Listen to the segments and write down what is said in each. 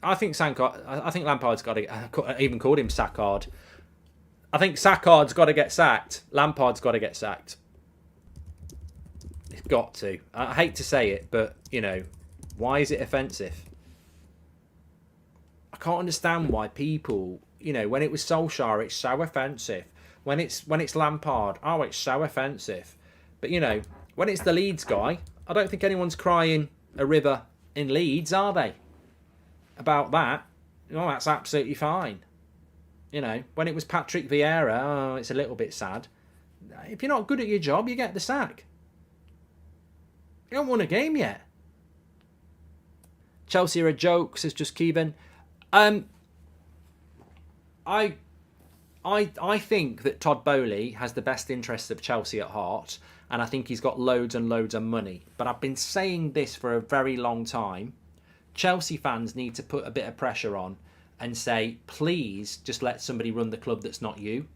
I think Lampard's got to. I even called him Sackard. I think Sackard's got to get sacked. Lampard's got to get sacked. It's got to. I hate to say it, but why is it offensive? I can't understand why people, when it was Solskjaer, it's so offensive. When it's Lampard, oh, it's so offensive. But when it's the Leeds guy, I don't think anyone's crying a river in Leeds, are they? About that, that's absolutely fine. When it was Patrick Vieira, oh, it's a little bit sad. If you're not good at your job, you get the sack. You haven't won a game yet. Chelsea are a joke, says Just Kevin. I think that Todd Boehly has the best interests of Chelsea at heart, and I think he's got loads and loads of money. But I've been saying this for a very long time. Chelsea fans need to put a bit of pressure on and say, please just let somebody run the club that's not you.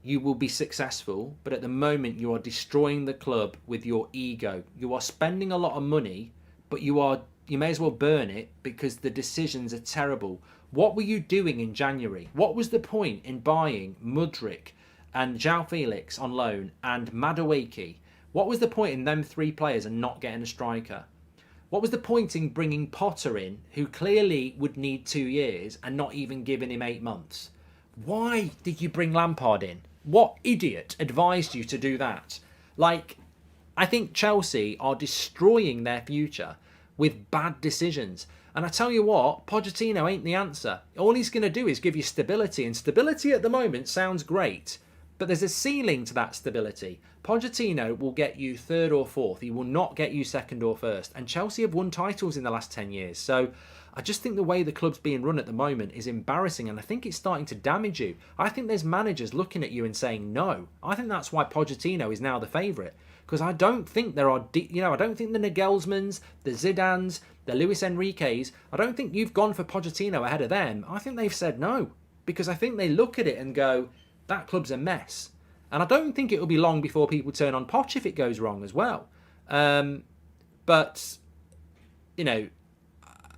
You will be successful, but at the moment you are destroying the club with your ego. You are spending a lot of money, but you may as well burn it because the decisions are terrible. What were you doing in January? What was the point in buying Mudryk and João Felix on loan and Madueke? What was the point in them 3 players and not getting a striker? What was the point in bringing Potter in, who clearly would need 2 years, and not even giving him 8 months? Why did you bring Lampard in? What idiot advised you to do that? I think Chelsea are destroying their future with bad decisions. And I tell you what, Pochettino ain't the answer. All he's going to do is give you stability. And stability at the moment sounds great. But there's a ceiling to that stability. Pochettino will get you 3rd or 4th. He will not get you 2nd or 1st. And Chelsea have won titles in the last 10 years. So I just think the way the club's being run at the moment is embarrassing. And I think it's starting to damage you. I think there's managers looking at you and saying no. I think that's why Pochettino is now the favourite. Because I don't think there are, I don't think the Nagelsmans, the Zidans, the Luis Enriques, I don't think you've gone for Pochettino ahead of them. I think they've said no. Because I think they look at it and go, that club's a mess. And I don't think it will be long before people turn on Poch if it goes wrong as well. But,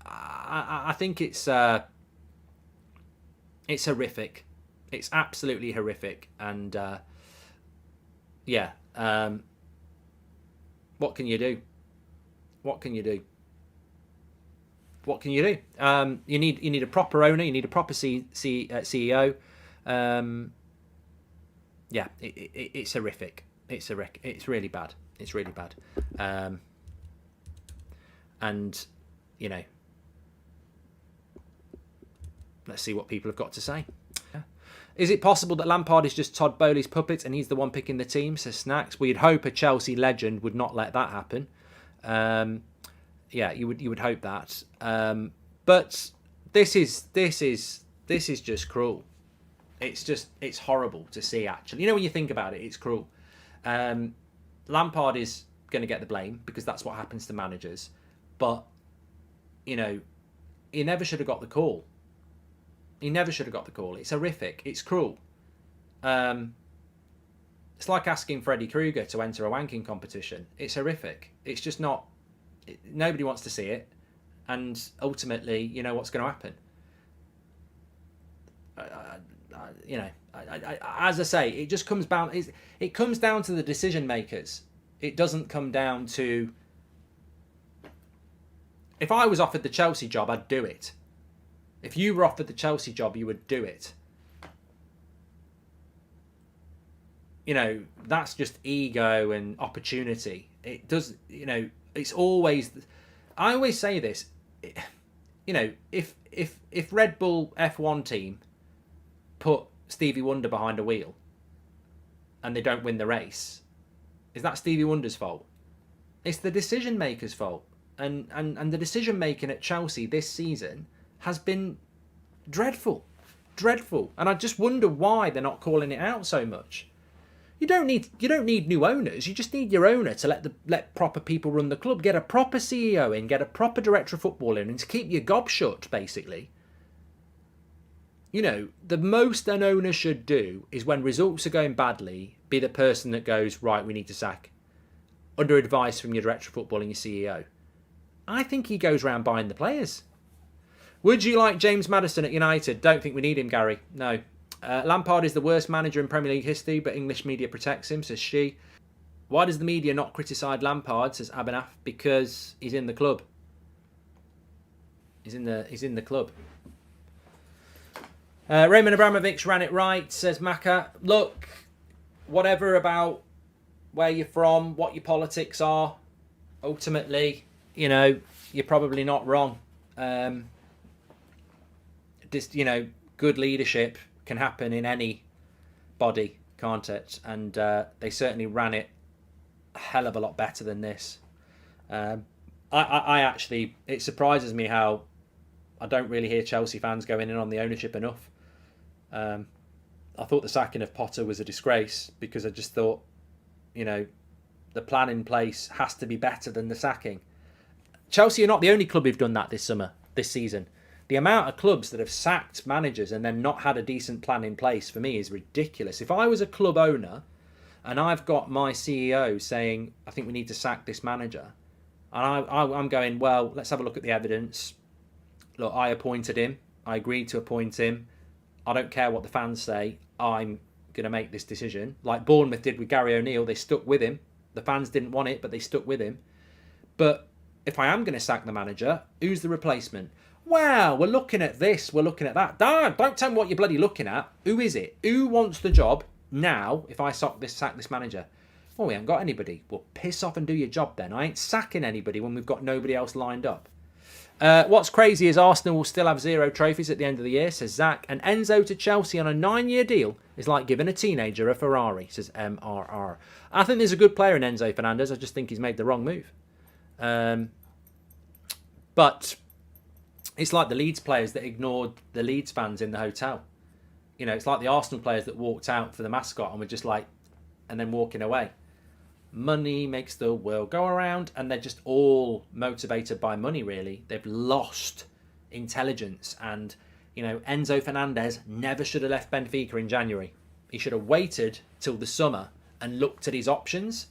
I think it's horrific. It's absolutely horrific. And, what can you do? What can you do? What can you do? You need a proper owner. You need a proper CEO. It's horrific. It's really bad. It's really bad. And let's see what people have got to say. Is it possible that Lampard is just Todd Boehly's puppet and he's the one picking the team, says Snacks? Well, you'd hope a Chelsea legend would not let that happen. You would hope that. But this is just cruel. It's horrible to see, actually. When you think about it, it's cruel. Lampard is going to get the blame because that's what happens to managers. But, he never should have got the call. He never should have got the call. It's horrific. It's cruel. It's like asking Freddy Krueger to enter a wanking competition. It's horrific. It's just not... Nobody wants to see it. And ultimately, you know what's going to happen. As I say, it just comes down... It comes down to the decision makers. It doesn't come down to... If I was offered the Chelsea job, I'd do it. If you were offered the Chelsea job, you would do it. That's just ego and opportunity. It does, it's always... I always say this, if Red Bull F1 team put Stevie Wonder behind a wheel and they don't win the race, is that Stevie Wonder's fault? It's the decision maker's fault. And the decision making at Chelsea this season has been dreadful. And I just wonder why they're not calling it out so much. You don't need new owners. You just need your owner to let proper people run the club. Get a proper CEO in, get a proper director of football in, and to keep your gob shut, basically. The most an owner should do is when results are going badly, be the person that goes, right, we need to sack. Under advice from your director of football and your CEO. I think he goes around buying the players. Would you like James Maddison at United? Don't think we need him, Gary. No. Lampard is the worst manager in Premier League history, but English media protects him, says she. Why does the media not criticise Lampard, says Abinaf? Because he's in the club. He's in the club. Raymond Abramovich ran it right, says Maka. Look, whatever about where you're from, what your politics are, ultimately, you're probably not wrong. Good leadership can happen in any body, can't it? And they certainly ran it a hell of a lot better than this. I actually, it surprises me how I don't really hear Chelsea fans going in on the ownership enough. I thought the sacking of Potter was a disgrace because I just thought, the plan in place has to be better than the sacking. Chelsea are not the only club who've done that this season. The amount of clubs that have sacked managers and then not had a decent plan in place for me is ridiculous. If I was a club owner and I've got my CEO saying, I think we need to sack this manager, and I'm going, well, let's have a look at the evidence. Look, I appointed him. I agreed to appoint him. I don't care what the fans say. I'm going to make this decision. Like Bournemouth did with Gary O'Neill. They stuck with him. The fans didn't want it, but they stuck with him. But if I am going to sack the manager, who's the replacement? Well, we're looking at this, we're looking at that. Don't tell me what you're bloody looking at. Who is it? Who wants the job now if I sack this manager? Well, we haven't got anybody. Well, piss off and do your job then. I ain't sacking anybody when we've got nobody else lined up. What's crazy is Arsenal will still have 0 trophies at the end of the year, says Zach. And Enzo to Chelsea on a 9-year deal is like giving a teenager a Ferrari, says MRR. I think there's a good player in Enzo Fernandez. I just think he's made the wrong move. But it's like the Leeds players that ignored the Leeds fans in the hotel. It's like the Arsenal players that walked out for the mascot and were just like, and then walking away. Money makes the world go around, and they're just all motivated by money, really. They've lost intelligence, and, Enzo Fernandez never should have left Benfica in January. He should have waited till the summer and looked at his options,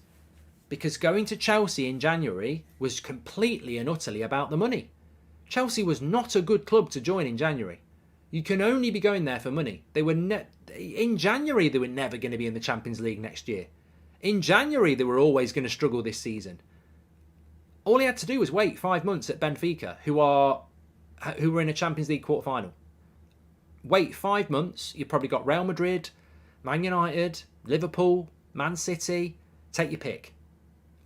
because going to Chelsea in January was completely and utterly about the money. Chelsea was not a good club to join in January. You can only be going there for money. In January, they were never going to be in the Champions League next year. In January, they were always going to struggle this season. All he had to do was wait 5 months at Benfica, who were in a Champions League quarter-final. Wait 5 months, you've probably got Real Madrid, Man United, Liverpool, Man City, take your pick.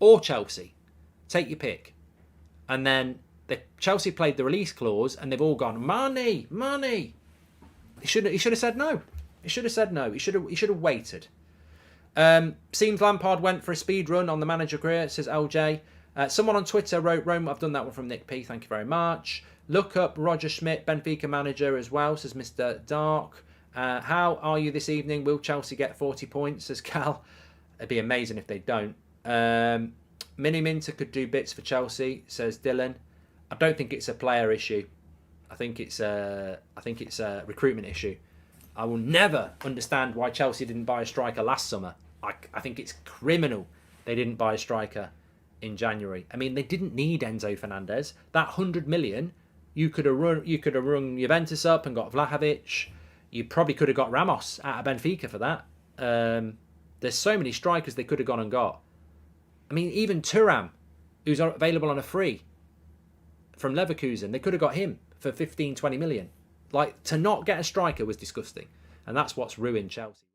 Or Chelsea, take your pick. And then Chelsea played the release clause, and they've all gone, money. He should have said no. He should have waited. Seems Lampard went for a speed run on the manager career, says LJ. Someone on Twitter wrote, Rome, I've done that one from Nick P, thank you very much. Look up Roger Schmidt, Benfica manager as well, says Mr. Dark. How are you this evening? Will Chelsea get 40 points, says Cal? It'd be amazing if they don't. Mini Minter could do bits for Chelsea, says Dylan. I don't think it's a player issue. I think it's a recruitment issue. I will never understand why Chelsea didn't buy a striker last summer. I think it's criminal they didn't buy a striker in January. I mean, they didn't need Enzo Fernandez. That 100 million, you could have run Juventus up and got Vlahovic. You probably could have got Ramos out of Benfica for that. There's so many strikers they could have gone and got. I mean, even Thuram, who's available on a free from Leverkusen, they could have got him for 15, 20 million. To not get a striker was disgusting. And that's what's ruined Chelsea.